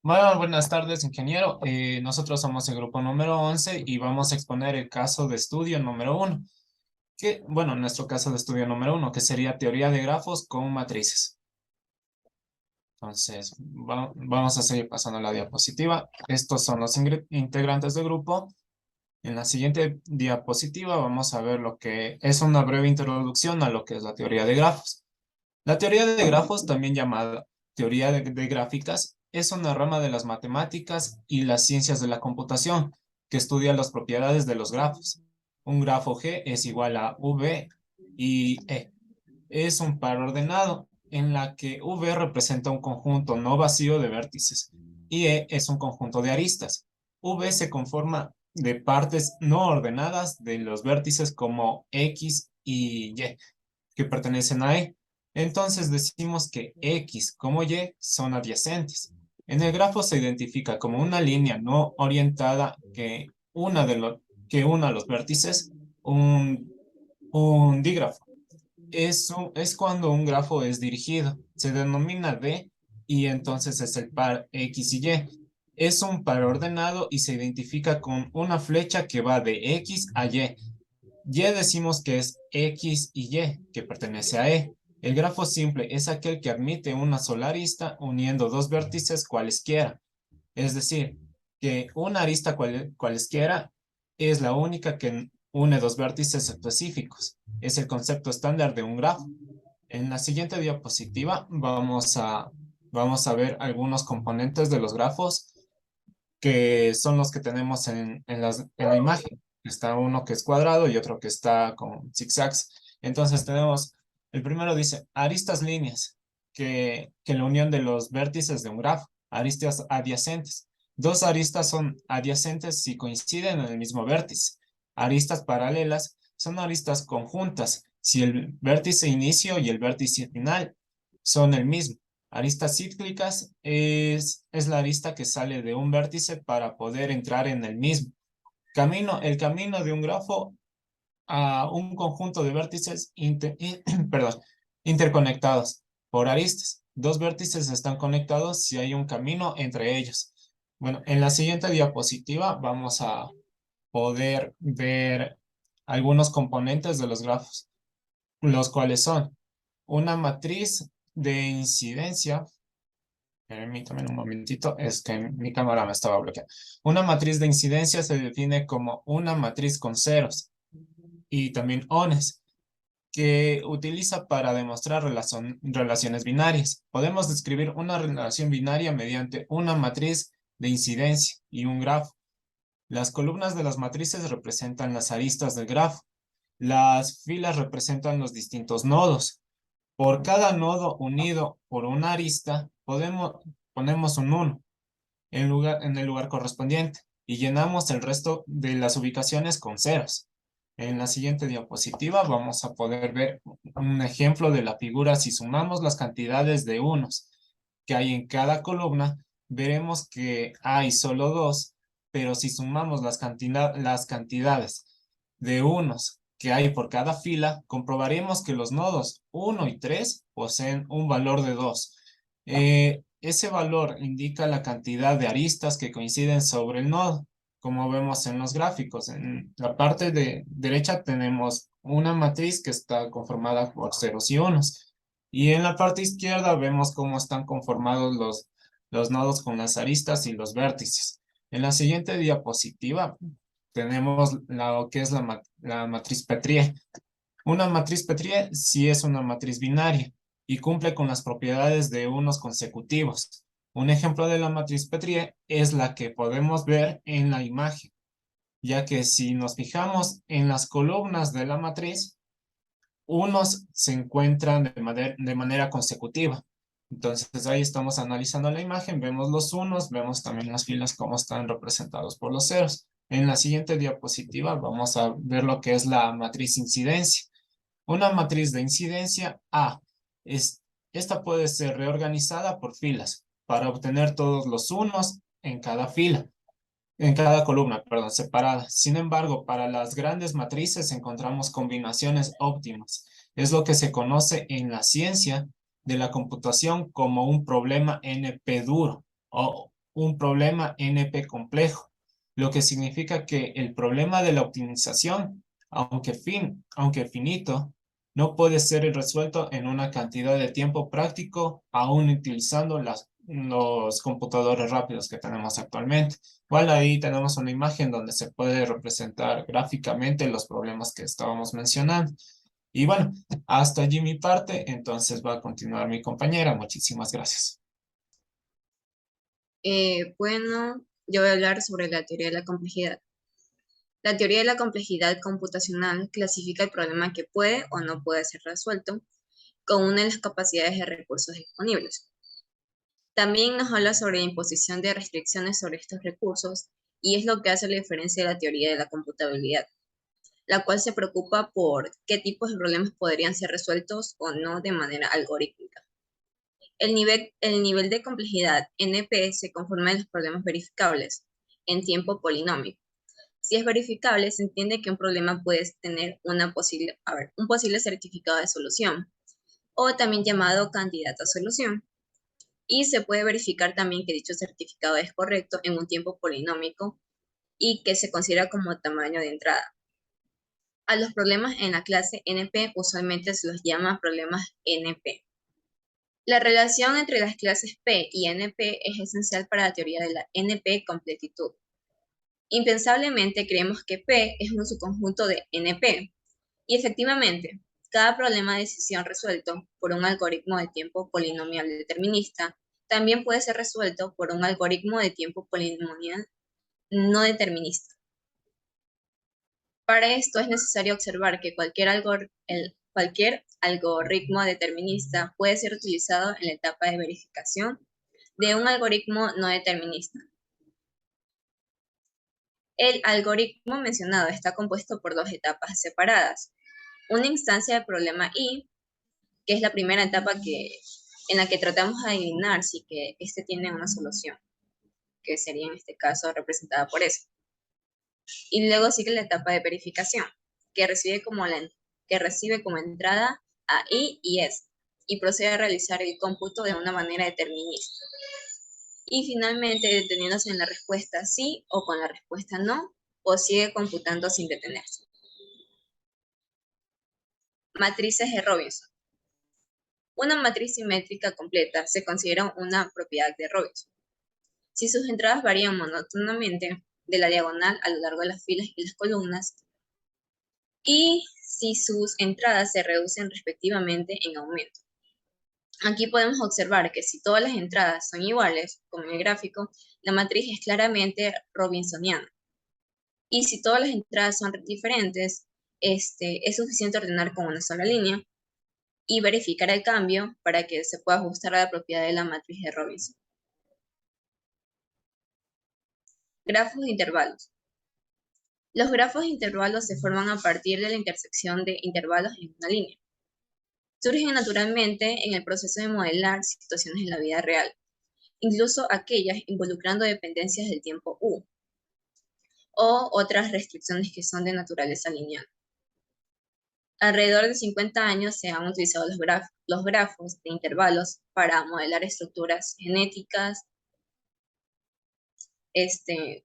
Bueno, buenas tardes, ingeniero. Nosotros somos el grupo número 11 y vamos a exponer el caso de estudio número uno, nuestro caso de estudio número uno, que sería teoría de grafos con matrices. Entonces, vamos a seguir pasando la diapositiva. Estos son los integrantes del grupo. En la siguiente diapositiva vamos a ver lo que es una breve introducción a lo que es la teoría de grafos. La teoría de grafos, también llamada teoría de gráficas, es una rama de las matemáticas y las ciencias de la computación que estudia las propiedades de los grafos. Un grafo G es igual a V y E. Es un par ordenado en la que V representa un conjunto no vacío de vértices y E es un conjunto de aristas. V se conforma de partes no ordenadas de los vértices como X y Y que pertenecen a E. Entonces decimos que X como Y son adyacentes. En el grafo se identifica como una línea no orientada que una los vértices, un, un dígrafo. Eso es cuando un grafo es dirigido. Se denomina D y entonces es el par X y Y. Es un par ordenado y se identifica con una flecha que va de X a Y. Y decimos que es X y Y, que pertenece a E. El grafo simple es aquel que admite una sola arista uniendo dos vértices cualesquiera. Es decir, que una arista cualesquiera es la única que une dos vértices específicos. Es el concepto estándar de un grafo. En la siguiente diapositiva vamos a ver algunos componentes de los grafos que son los que tenemos en la imagen. Está uno que es cuadrado y otro que está con zigzags. Entonces tenemos, el primero dice aristas líneas, que la unión de los vértices de un grafo, aristas adyacentes. Dos aristas son adyacentes si coinciden en el mismo vértice. Aristas paralelas son aristas conjuntas si el vértice inicio y el vértice final son el mismo. Aristas cíclicas es la arista que sale de un vértice para poder entrar en el mismo. El camino de un grafo a un conjunto de vértices perdón, interconectados por aristas. Dos vértices están conectados si hay un camino entre ellos. Bueno, en la siguiente diapositiva vamos a poder ver algunos componentes de los grafos, los cuales son una matriz de incidencia. Permítame un momentito, es que mi cámara me estaba bloqueando. Una matriz de incidencia se define como una matriz con ceros y también ones, que utiliza para demostrar relaciones binarias. Podemos describir una relación binaria mediante una matriz de incidencia y un grafo. Las columnas de las matrices representan las aristas del grafo. Las filas representan los distintos nodos. Por cada nodo unido por una arista, ponemos un 1 en el lugar correspondiente y llenamos el resto de las ubicaciones con ceros. En la siguiente diapositiva vamos a poder ver un ejemplo de la figura. Si sumamos las cantidades de unos que hay en cada columna, veremos que hay solo dos, pero si sumamos las cantidades de unos que hay por cada fila, comprobaremos que los nodos 1 y 3 poseen un valor de 2. Ese valor indica la cantidad de aristas que coinciden sobre el nodo, como vemos en los gráficos. En la parte de derecha tenemos una matriz que está conformada por ceros y unos. Y en la parte izquierda vemos cómo están conformados los nodos con las aristas y los vértices. En la siguiente diapositiva tenemos lo que es la matriz Petrie. Una matriz Petrie sí es una matriz binaria y cumple con las propiedades de unos consecutivos. Un ejemplo de la matriz Petrie es la que podemos ver en la imagen, ya que si nos fijamos en las columnas de la matriz, unos se encuentran de manera consecutiva. Entonces ahí estamos analizando la imagen, vemos los unos, vemos también las filas cómo están representados por los ceros. En la siguiente diapositiva vamos a ver lo que es la matriz incidencia. Una matriz de incidencia A. Es, esta puede ser reorganizada por filas para obtener todos los unos en cada fila, en cada columna, perdón, separada. Sin embargo, para las grandes matrices encontramos combinaciones óptimas. Es lo que se conoce en la ciencia de la computación como un problema NP duro un problema NP complejo, lo que significa que el problema de la optimización, aunque finito, no puede ser resuelto en una cantidad de tiempo práctico, aún utilizando los computadores rápidos que tenemos actualmente. Igual ahí tenemos una imagen donde se puede representar gráficamente los problemas que estábamos mencionando. Y bueno, hasta allí mi parte, entonces va a continuar mi compañera. Muchísimas gracias. Bueno, yo voy a hablar sobre la teoría de la complejidad. La teoría de la complejidad computacional clasifica el problema que puede o no puede ser resuelto con una de las capacidades de recursos disponibles. También nos habla sobre la imposición de restricciones sobre estos recursos y es lo que hace la diferencia de la teoría de la computabilidad, la cual se preocupa por qué tipos de problemas podrían ser resueltos o no de manera algorítmica. El nivel de complejidad NP se conforma de los problemas verificables en tiempo polinómico. Si es verificable, se entiende que un problema puede tener un posible certificado de solución, o también llamado candidato a solución. Y se puede verificar también que dicho certificado es correcto en un tiempo polinómico y que se considera como tamaño de entrada. A los problemas en la clase NP usualmente se los llama problemas NP. La relación entre las clases P y NP es esencial para la teoría de la NP completitud. Impensablemente creemos que P es un subconjunto de NP, y efectivamente, cada problema de decisión resuelto por un algoritmo de tiempo polinomial determinista también puede ser resuelto por un algoritmo de tiempo polinomial no determinista. Para esto es necesario observar que cualquier algoritmo determinista puede ser utilizado en la etapa de verificación de un algoritmo no determinista. El algoritmo mencionado está compuesto por dos etapas separadas. Una instancia del problema I, que es la primera etapa en la que tratamos de adivinar si que este tiene una solución, que sería en este caso representada por eso. Y luego sigue la etapa de verificación, que recibe como entrada a I y S, y procede a realizar el cómputo de una manera determinista. Y finalmente, deteniéndose en la respuesta sí o con la respuesta no, o sigue computando sin detenerse. Matrices de Robinson. Una matriz simétrica completa se considera una propiedad de Robinson. Si sus entradas varían monótonamente de la diagonal a lo largo de las filas y las columnas, y si sus entradas se reducen respectivamente en aumento. Aquí podemos observar que si todas las entradas son iguales, como en el gráfico, la matriz es claramente robinsoniana. Y si todas las entradas son diferentes, es suficiente ordenar con una sola línea y verificar el cambio para que se pueda ajustar a la propiedad de la matriz de Robinson. Grafos de intervalos. Los grafos de intervalos se forman a partir de la intersección de intervalos en una línea. Surgen naturalmente en el proceso de modelar situaciones en la vida real, incluso aquellas involucrando dependencias del tiempo U, o otras restricciones que son de naturaleza lineal. Alrededor de 50 años se han utilizado los grafos de intervalos para modelar estructuras genéticas,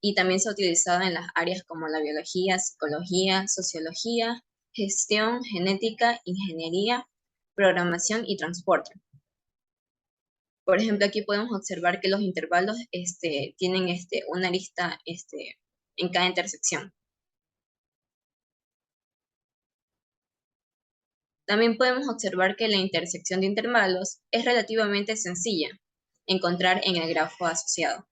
y también se ha utilizado en las áreas como la biología, psicología, sociología, gestión, genética, ingeniería, programación y transporte. Por ejemplo, aquí podemos observar que los intervalos tienen una arista en cada intersección. También podemos observar que la intersección de intervalos es relativamente sencilla encontrar en el grafo asociado.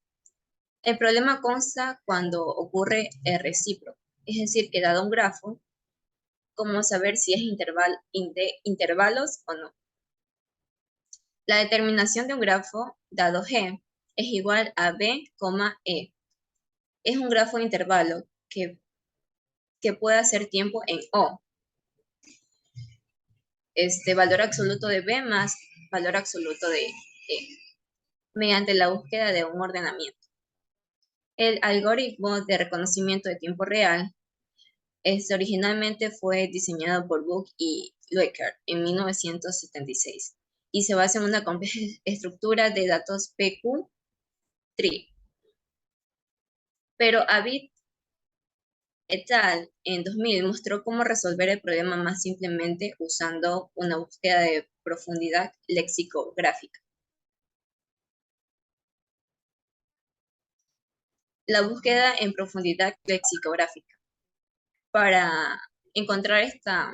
El problema consta cuando ocurre el recíproco, es decir, que dado un grafo, cómo saber si es de intervalos o no. La determinación de un grafo dado G es igual a B, E. Es un grafo de intervalo que puede hacer tiempo en O. Valor absoluto de B más valor absoluto de E, mediante la búsqueda de un ordenamiento. El algoritmo de reconocimiento de tiempo real originalmente fue diseñado por Book y Lueckert en 1976 y se basa en una compleja estructura de datos PQ-TRI Pero Avid et al. En 2000 mostró cómo resolver el problema más simplemente usando una búsqueda de profundidad lexicográfica. La búsqueda en profundidad lexicográfica. Para encontrar esta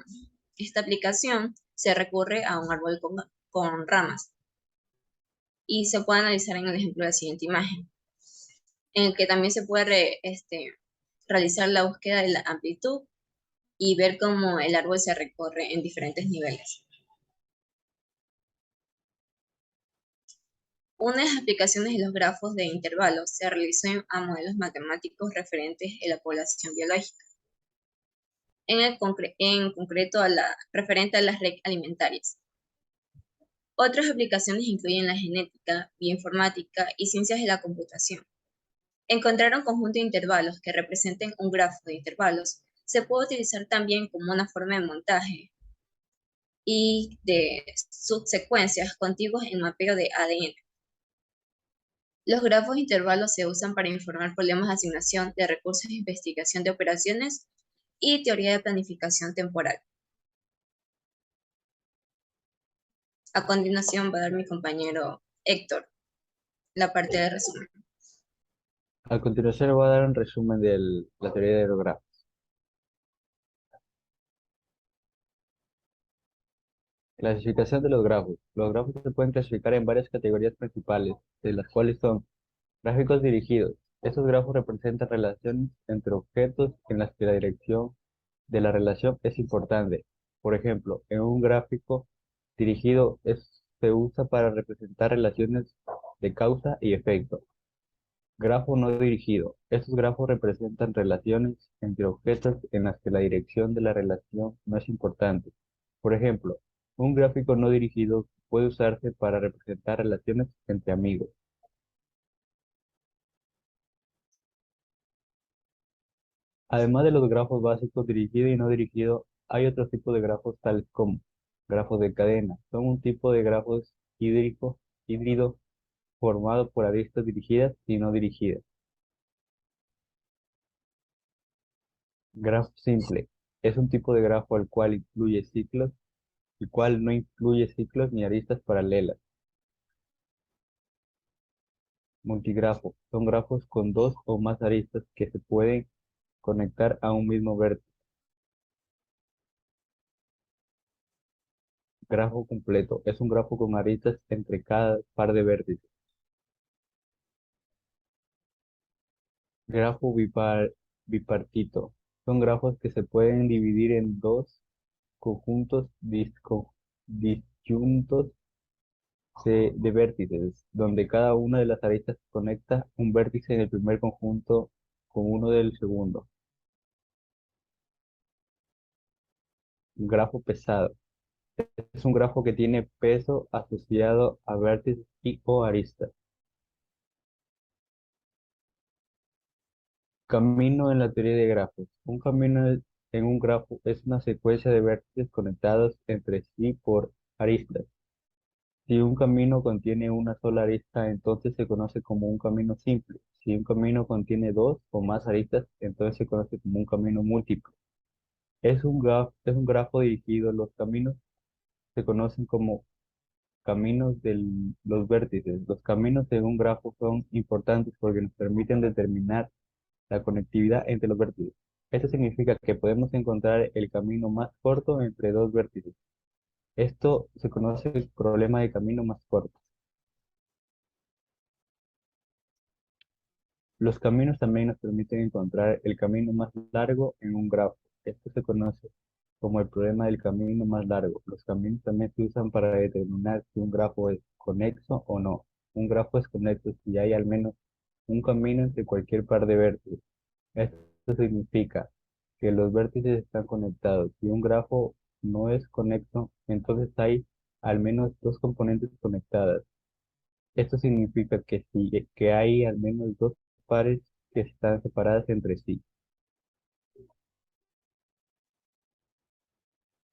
aplicación se recurre a un árbol con ramas y se puede analizar en el ejemplo de la siguiente imagen, en el que también se puede realizar la búsqueda de la amplitud y ver cómo el árbol se recorre en diferentes niveles. Una de las aplicaciones de los grafos de intervalos se realizó a modelos matemáticos referentes a la población biológica, en concreto referente a las redes alimentarias. Otras aplicaciones incluyen la genética, bioinformática y ciencias de la computación. Encontrar un conjunto de intervalos que representen un grafo de intervalos se puede utilizar también como una forma de montaje y de subsecuencias contiguas en mapeo de ADN. Los grafos de intervalos se usan para informar problemas de asignación de recursos de investigación de operaciones y teoría de planificación temporal. A continuación va a dar mi compañero Héctor la parte de resumen. A continuación le voy a dar un resumen de la teoría de los grafos. Clasificación de los grafos. Los grafos se pueden clasificar en varias categorías principales, de las cuales son gráficos dirigidos. Estos grafos representan relaciones entre objetos en las que la dirección de la relación es importante. Por ejemplo, en un gráfico dirigido se usa para representar relaciones de causa y efecto. Grafo no dirigido. Estos grafos representan relaciones entre objetos en las que la dirección de la relación no es importante. Por ejemplo, un gráfico no dirigido puede usarse para representar relaciones entre amigos. Además de los grafos básicos dirigido y no dirigido, hay otros tipos de grafos tales como grafos de cadena. Son un tipo de grafos híbrido formado por aristas dirigidas y no dirigidas. Grafo simple. Es un tipo de grafo el cual no incluye ciclos ni aristas paralelas. Multigrafo. Son grafos con dos o más aristas que se pueden conectar a un mismo vértice. Grafo completo. Es un grafo con aristas entre cada par de vértices. Grafo bipartito. Son grafos que se pueden dividir en dos conjuntos disyuntos de vértices, donde cada una de las aristas conecta un vértice en el primer conjunto con uno del segundo. Grafo pesado. Es un grafo que tiene peso asociado a vértices y o aristas. Camino en la teoría de grafos. Un camino en un grafo es una secuencia de vértices conectados entre sí por aristas. Si un camino contiene una sola arista, entonces se conoce como un camino simple. Si un camino contiene dos o más aristas, entonces se conoce como un camino múltiplo. Es un grafo dirigido. Los caminos se conocen como caminos de los vértices. Los caminos de un grafo son importantes porque nos permiten determinar la conectividad entre los vértices. Esto significa que podemos encontrar el camino más corto entre dos vértices. Esto se conoce el problema de camino más corto. Los caminos también nos permiten encontrar el camino más largo en un grafo. Esto se conoce como el problema del camino más largo. Los caminos también se usan para determinar si un grafo es conexo o no. Un grafo es conexo si hay al menos un camino entre cualquier par de vértices. Esto significa que los vértices están conectados. Si un grafo no es conexo, entonces hay al menos dos componentes conectadas. Esto significa que hay al menos dos pares que están separadas entre sí.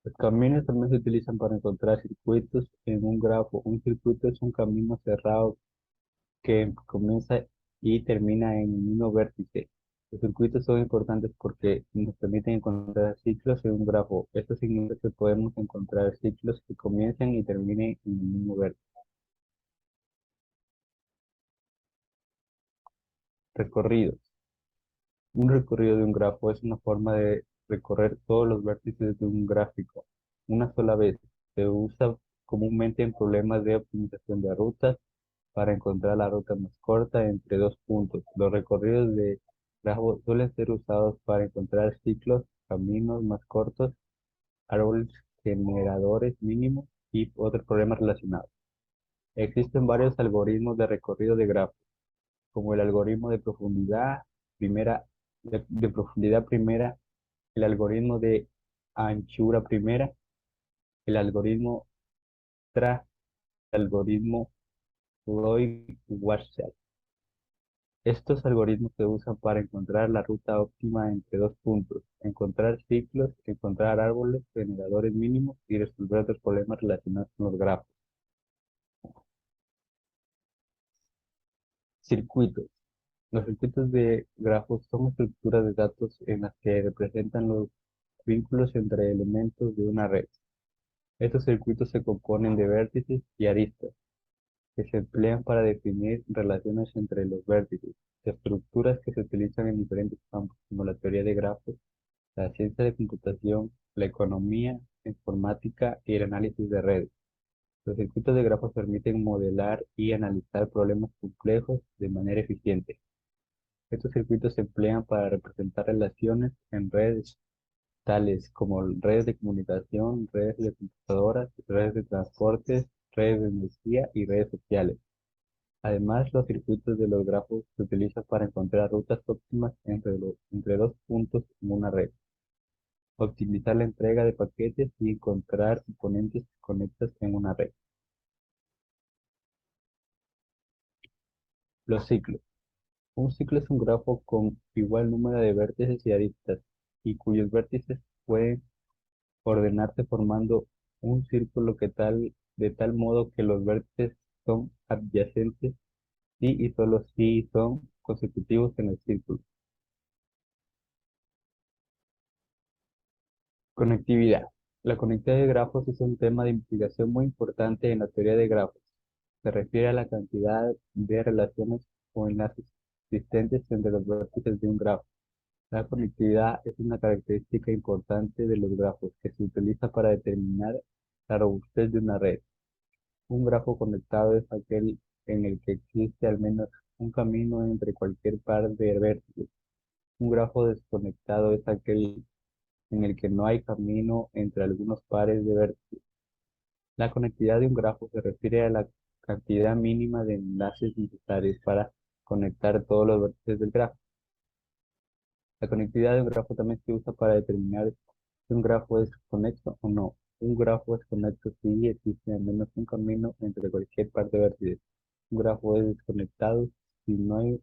Los caminos también se utilizan para encontrar circuitos en un grafo. Un circuito es un camino cerrado que comienza y termina en el mismo vértice. Los circuitos son importantes porque nos permiten encontrar ciclos en un grafo. Esto significa que podemos encontrar ciclos que comiencen y terminen en el mismo vértice. Recorridos. Un recorrido de un grafo es una forma de recorrer todos los vértices de un gráfico una sola vez. Se usa comúnmente en problemas de optimización de rutas para encontrar la ruta más corta entre dos puntos. Los recorridos de grafos suelen ser usados para encontrar ciclos, caminos más cortos, árboles generadores mínimos y otros problemas relacionados. Existen varios algoritmos de recorrido de grafos, como el algoritmo de profundidad primera, de profundidad primera, el algoritmo de anchura primera, el algoritmo TRA, el algoritmo Floyd-Warshall. Estos algoritmos se usan para encontrar la ruta óptima entre dos puntos, encontrar ciclos, encontrar árboles generadores mínimos y resolver otros problemas relacionados con los grafos. Circuitos. Los circuitos de grafos son estructuras de datos en las que representan los vínculos entre elementos de una red. Estos circuitos se componen de vértices y aristas, que se emplean para definir relaciones entre los vértices, estructuras que se utilizan en diferentes campos, como la teoría de grafos, la ciencia de computación, la economía, la informática y el análisis de redes. Los circuitos de grafos permiten modelar y analizar problemas complejos de manera eficiente. Estos circuitos se emplean para representar relaciones en redes, tales como redes de comunicación, redes de computadoras, redes de transportes, redes de energía y redes sociales. Además, los circuitos de los grafos se utilizan para encontrar rutas óptimas entre dos puntos en una red, optimizar la entrega de paquetes y encontrar componentes que conectas en una red. Los ciclos. Un ciclo es un grafo con igual número de vértices y aristas, y cuyos vértices pueden ordenarse formando un círculo de tal modo que los vértices son adyacentes si y solo si son consecutivos en el círculo. Conectividad. La conectividad de grafos es un tema de investigación muy importante en la teoría de grafos. Se refiere a la cantidad de relaciones o enlaces existentes entre los vértices de un grafo. La conectividad es una característica importante de los grafos que se utiliza para determinar la robustez de una red. Un grafo conectado es aquel en el que existe al menos un camino entre cualquier par de vértices. Un grafo desconectado es aquel en el que no hay camino entre algunos pares de vértices. La conectividad de un grafo se refiere a la cantidad mínima de enlaces necesarios para conectar todos los vértices del grafo. La conectividad de un grafo también se usa para determinar si un grafo es conexo o no. Un grafo es conexo si existe al menos un camino entre cualquier par de vértices. Un grafo es desconectado si no hay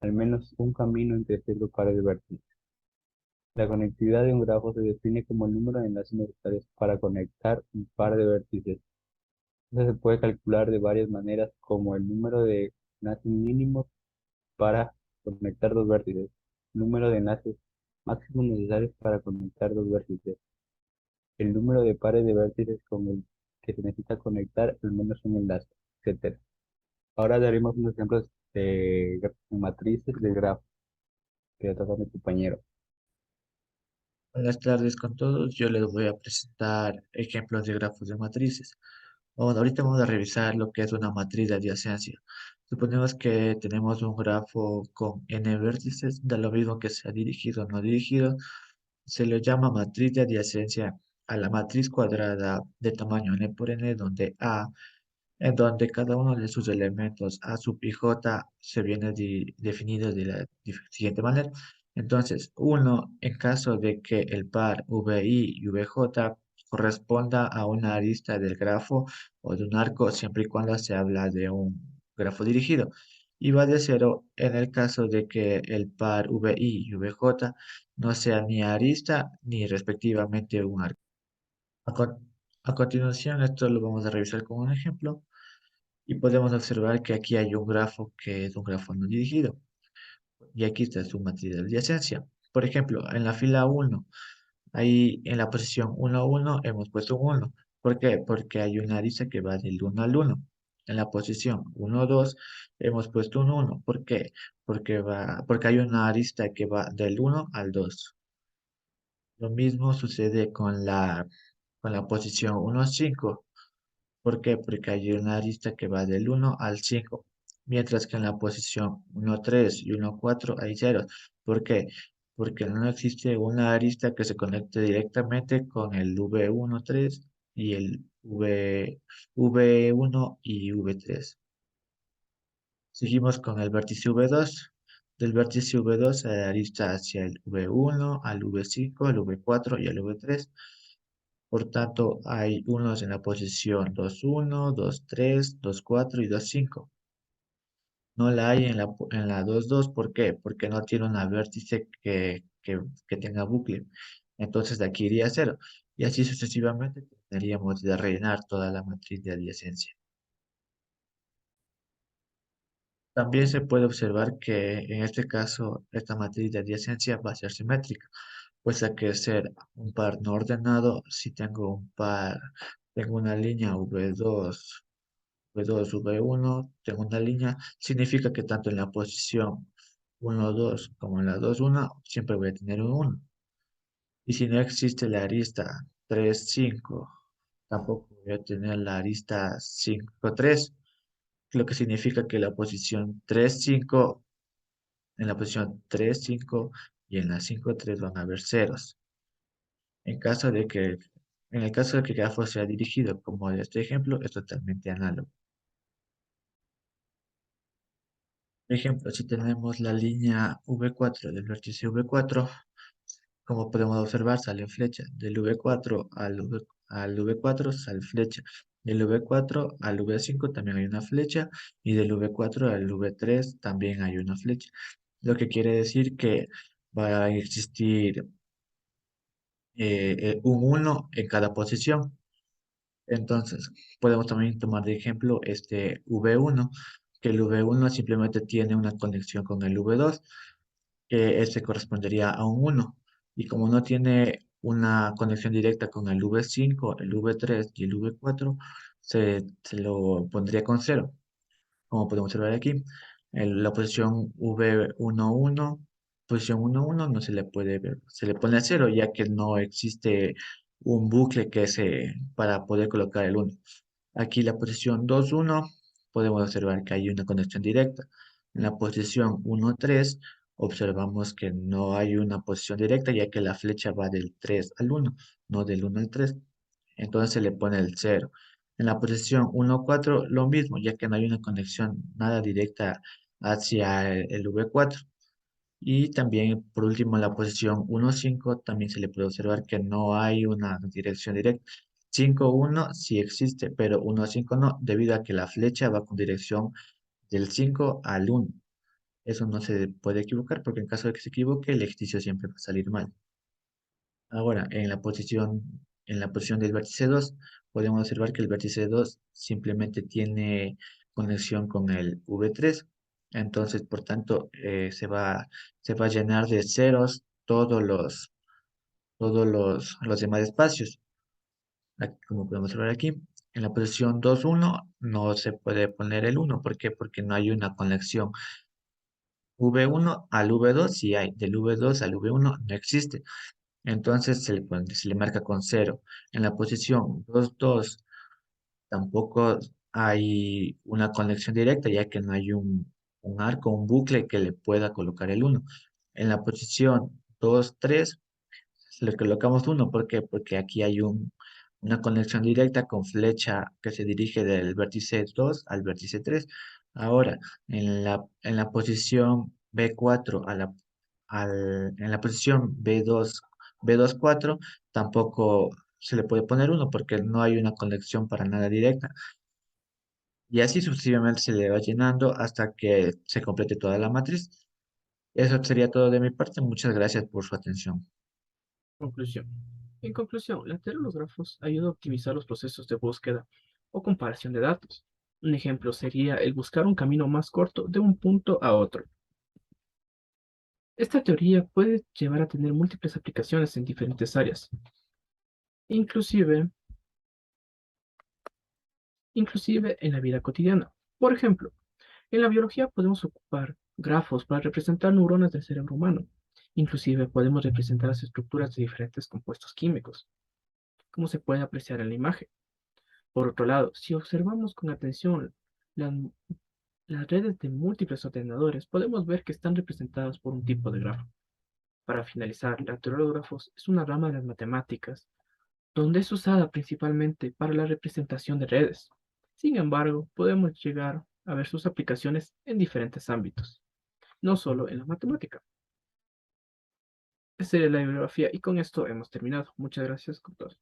al menos un camino entre ciertos pares de vértices. La conectividad de un grafo se define como el número de enlaces necesarios para conectar un par de vértices. Esto se puede calcular de varias maneras, como el número de enlaces mínimos para conectar dos vértices, número de enlaces máximos necesarios para conectar dos vértices, el número de pares de vértices con el que se necesita conectar al menos un enlace, etc. Ahora daremos unos ejemplos de matrices de grafos que trata mi compañero. Buenas tardes con todos. Yo les voy a presentar ejemplos de grafos de matrices. Bueno, ahorita vamos a revisar lo que es una matriz de adyacencia. Suponemos que tenemos un grafo con n vértices, da lo mismo que sea dirigido o no dirigido. Se le llama matriz de adyacencia a la matriz cuadrada de tamaño n por n, donde A en donde cada uno de sus elementos A sub y J se viene definido de la siguiente manera. Entonces, uno, en caso de que el par VI y VJ corresponda a una arista del grafo o de un arco, siempre y cuando se habla de un grafo dirigido. Y va de cero en el caso de que el par VI y VJ no sea ni arista ni respectivamente un arco. A, con- a continuación, esto lo vamos a revisar con un ejemplo. Y podemos observar que aquí hay un grafo que es un grafo no dirigido. Y aquí está su matriz de adyacencia. Por ejemplo, en la fila 1, ahí en la posición 1, 1 hemos puesto un 1. ¿Por qué? Porque hay una arista que va del 1 al 1. En la posición 1, 2 hemos puesto un 1. ¿Por qué? Porque hay una arista que va del 1 al 2. Lo mismo sucede con la posición 1, 5. ¿Por qué? Porque hay una arista que va del 1 al 5, mientras que en la posición 1, 3 y 1, 4 hay ceros. ¿Por qué? Porque no existe una arista que se conecte directamente con el V1, 3 y el V1 y V3. Seguimos con el vértice V2. Del vértice V2 hay arista hacia el V1, al V5, al V4 y al V3. Por tanto, hay unos en la posición 2, 1, 2, 3, 2, 4 y 2, 5. No la hay en la 2, 2. ¿Por qué? Porque no tiene una vértice que tenga bucle. Entonces, de aquí iría 0. Y así sucesivamente tendríamos de rellenar toda la matriz de adyacencia. También se puede observar que en este caso esta matriz de adyacencia va a ser simétrica, pues hay que ser un par no ordenado. Si tengo un par, tengo una línea V2, V2, V1, tengo una línea, significa que tanto en la posición 1, 2 como en la 2, 1, siempre voy a tener un 1. Y si no existe la arista 3, 5, tampoco voy a tener la arista 5, 3, lo que significa que la posición 3, 5, en la posición 3, 5 y en la 5, 3 van a haber ceros. En caso de que, en el caso de que el grafo sea dirigido como en este ejemplo, es totalmente análogo. Por ejemplo, si tenemos la línea V4 del vértice V4, como podemos observar, sale flecha. Del V4 al V4 sale flecha. Del V4 al V5 también hay una flecha. Y del V4 al V3 también hay una flecha. Lo que quiere decir que va a existir un 1 en cada posición. Entonces, podemos también tomar de ejemplo este V1, que el V1 simplemente tiene una conexión con el V2, que este correspondería a un 1. Y como no tiene una conexión directa con el V5, el V3 y el V4, se lo pondría con 0. Como podemos observar aquí, la posición V11, posición 11 no se le puede ver, se le pone a 0, ya que no existe un bucle para poder colocar el 1. Aquí la posición 2, 1 podemos observar que hay una conexión directa. En la posición 1, 3 observamos que no hay una posición directa, ya que la flecha va del 3 al 1, no del 1 al 3. Entonces se le pone el 0. En la posición 1, 4 lo mismo, ya que no hay una conexión nada directa hacia el V4. Y también, por último, en la posición 1, 5 también se le puede observar que no hay una dirección directa. 5, 1 sí existe, pero 1, 5 no, debido a que la flecha va con dirección del 5 al 1. Eso no se puede equivocar, porque en caso de que se equivoque, el ejercicio siempre va a salir mal. Ahora, en la posición del vértice 2, podemos observar que el vértice 2 simplemente tiene conexión con el V3. Entonces, por tanto, se va a llenar de ceros todos los demás espacios. Como podemos observar aquí, en la posición 2, 1 no se puede poner el 1. ¿Por qué? Porque no hay una conexión V1 al V2, sí hay. Del V2 al V1 no existe. Entonces se le marca con 0. En la posición 2, 2 tampoco hay una conexión directa, ya que no hay un arco, un bucle que le pueda colocar el 1. En la posición 2, 3 le colocamos 1. ¿Por qué? Porque aquí hay una conexión directa con flecha que se dirige del vértice 2 al vértice 3. Ahora, en la posición B4 en la posición B2, 4, tampoco se le puede poner 1 porque no hay una conexión para nada directa. Y así sucesivamente se le va llenando hasta que se complete toda la matriz. Eso sería todo de mi parte. Muchas gracias por su atención. Conclusión. En conclusión, la teoría de los grafos ayuda a optimizar los procesos de búsqueda o comparación de datos. Un ejemplo sería el buscar un camino más corto de un punto a otro. Esta teoría puede llevar a tener múltiples aplicaciones en diferentes áreas, inclusive en la vida cotidiana. Por ejemplo, en la biología podemos ocupar grafos para representar neuronas del cerebro humano. Inclusive podemos representar las estructuras de diferentes compuestos químicos, como se puede apreciar en la imagen. Por otro lado, si observamos con atención las, las redes de múltiples ordenadores, podemos ver que están representadas por un tipo de grafo. Para finalizar, la teoría de los grafos es una rama de las matemáticas, donde es usada principalmente para la representación de redes. Sin embargo, podemos llegar a ver sus aplicaciones en diferentes ámbitos, no solo en la matemática. Esa sería la bibliografía y con esto hemos terminado. Muchas gracias, doctor.